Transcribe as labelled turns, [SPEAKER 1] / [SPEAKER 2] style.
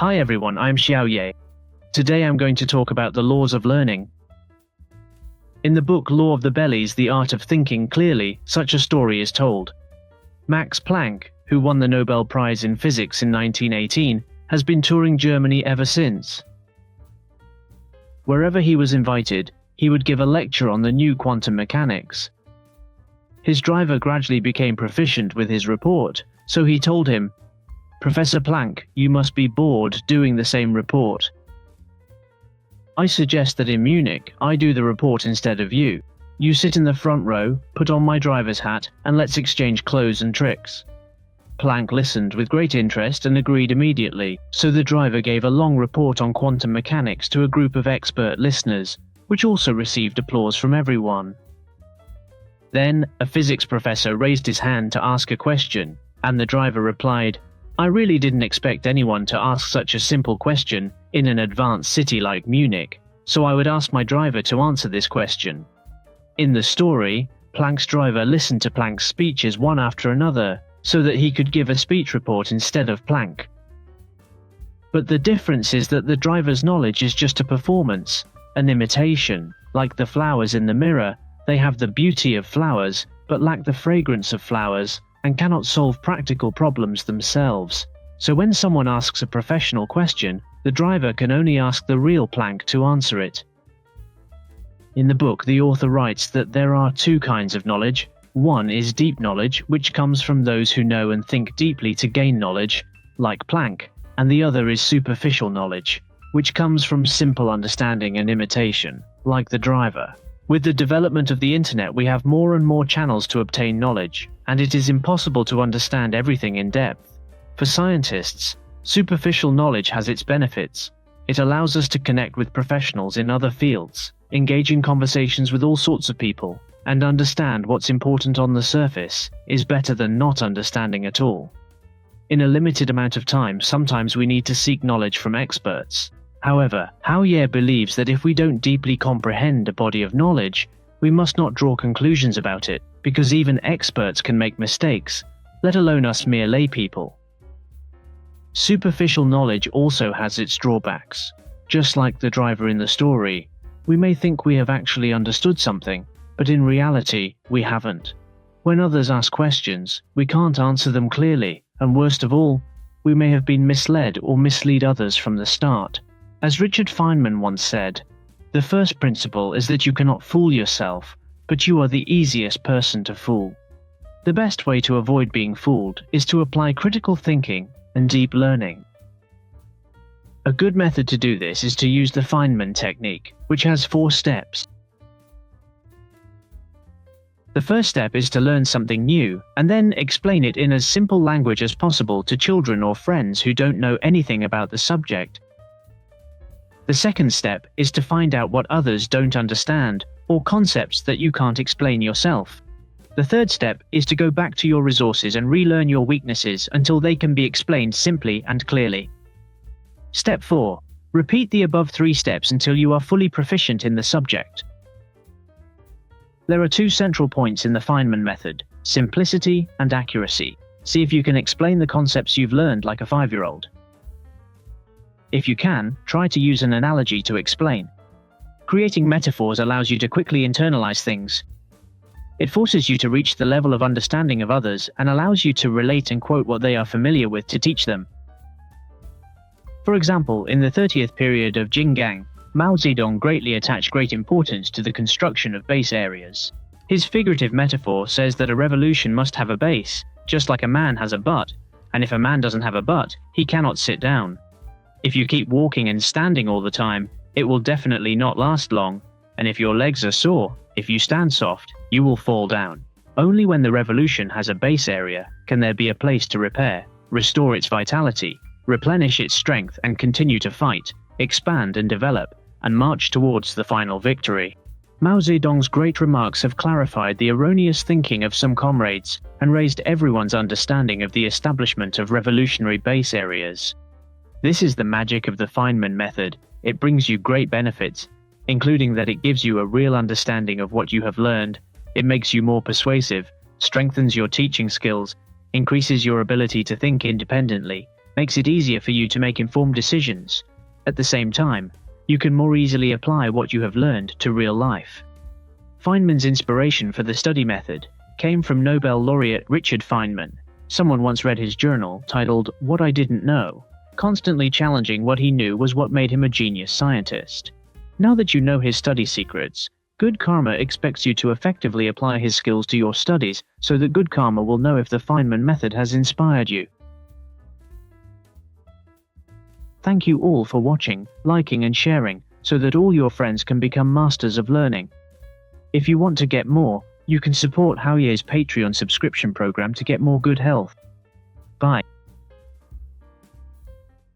[SPEAKER 1] Hi everyone, I'm Xiao Ye. Today I'm going to talk about the laws of learning. In the book Law of the Bellies, The Art of Thinking Clearly, such a story is told. Max Planck, who won the Nobel Prize in Physics in 1918, has been touring Germany ever since. Wherever he was invited, he would give a lecture on the new quantum mechanics. His driver gradually became proficient with his report, so he told him, "Professor Planck, you must be bored doing the same report. I suggest that in Munich, I do the report instead of you. You sit in the front row, put on my driver's hat, and let's exchange clothes and tricks." Planck listened with great interest and agreed immediately, so the driver gave a long report on quantum mechanics to a group of expert listeners, which also received applause from everyone. Then, a physics professor raised his hand to ask a question, and the driver replied, "I really didn't expect anyone to ask such a simple question in an advanced city like Munich, so I would ask my driver to answer this question." In the story, Planck's driver listened to Planck's speeches one after another, so that he could give a speech report instead of Planck. But the difference is that the driver's knowledge is just a performance, an imitation. Like the flowers in the mirror, they have the beauty of flowers, but lack the fragrance of flowers, and cannot solve practical problems themselves. So when someone asks a professional question, the driver can only ask the real Planck to answer it. In the book, the author writes that there are two kinds of knowledge. One is deep knowledge, which comes from those who know and think deeply to gain knowledge, like Planck, and the other is superficial knowledge, which comes from simple understanding and imitation, like the driver. With the development of the internet, we have more and more channels to obtain knowledge, and it is impossible to understand everything in depth. For scientists, superficial knowledge has its benefits. It allows us to connect with professionals in other fields, engage in conversations with all sorts of people, and understand what's important on the surface is better than not understanding at all. In a limited amount of time, sometimes we need to seek knowledge from experts. However, Hao-Ye believes that if we don't deeply comprehend a body of knowledge, we must not draw conclusions about it, because even experts can make mistakes, let alone us mere laypeople. Superficial knowledge also has its drawbacks. Just like the driver in the story, we may think we have actually understood something, but in reality, we haven't. When others ask questions, we can't answer them clearly, and worst of all, we may have been misled or mislead others from the start. As Richard Feynman once said, "The first principle is that you cannot fool yourself, but you are the easiest person to fool." The best way to avoid being fooled is to apply critical thinking and deep learning. A good method to do this is to use the Feynman technique, which has 4 steps. The first step is to learn something new, and then explain it in as simple language as possible to children or friends who don't know anything about the subject. The second step is to find out what others don't understand, or concepts that you can't explain yourself. The third step is to go back to your resources and relearn your weaknesses until they can be explained simply and clearly. Step 4. Repeat the above 3 steps until you are fully proficient in the subject. There are 2 central points in the Feynman method: simplicity and accuracy. See if you can explain the concepts you've learned like a 5-year-old. If you can, try to use an analogy to explain. Creating metaphors allows you to quickly internalize things. It forces you to reach the level of understanding of others and allows you to relate and quote what they are familiar with to teach them. For example, in the 30th period of Jinggang, Mao Zedong greatly attached great importance to the construction of base areas. His figurative metaphor says that a revolution must have a base, just like a man has a butt, and if a man doesn't have a butt, he cannot sit down. If you keep walking and standing all the time, it will definitely not last long, and if your legs are sore, if you stand soft, you will fall down. Only when the revolution has a base area can there be a place to repair, restore its vitality, replenish its strength and continue to fight, expand and develop, and march towards the final victory. Mao Zedong's great remarks have clarified the erroneous thinking of some comrades and raised everyone's understanding of the establishment of revolutionary base areas. This is the magic of the Feynman method. It brings you great benefits, including that it gives you a real understanding of what you have learned, it makes you more persuasive, strengthens your teaching skills, increases your ability to think independently, makes it easier for you to make informed decisions. At the same time, you can more easily apply what you have learned to real life. Feynman's inspiration for the study method came from Nobel laureate Richard Feynman. Someone once read his journal, titled What I Didn't Know. Constantly challenging what he knew was what made him a genius scientist. Now that you know his study secrets, Good Karma expects you to effectively apply his skills to your studies so that Good Karma will know if the Feynman method has inspired you. Thank you all for watching, liking and sharing, so that all your friends can become masters of learning. If you want to get more, you can support Haoye's Patreon subscription program to get more good health. Bye.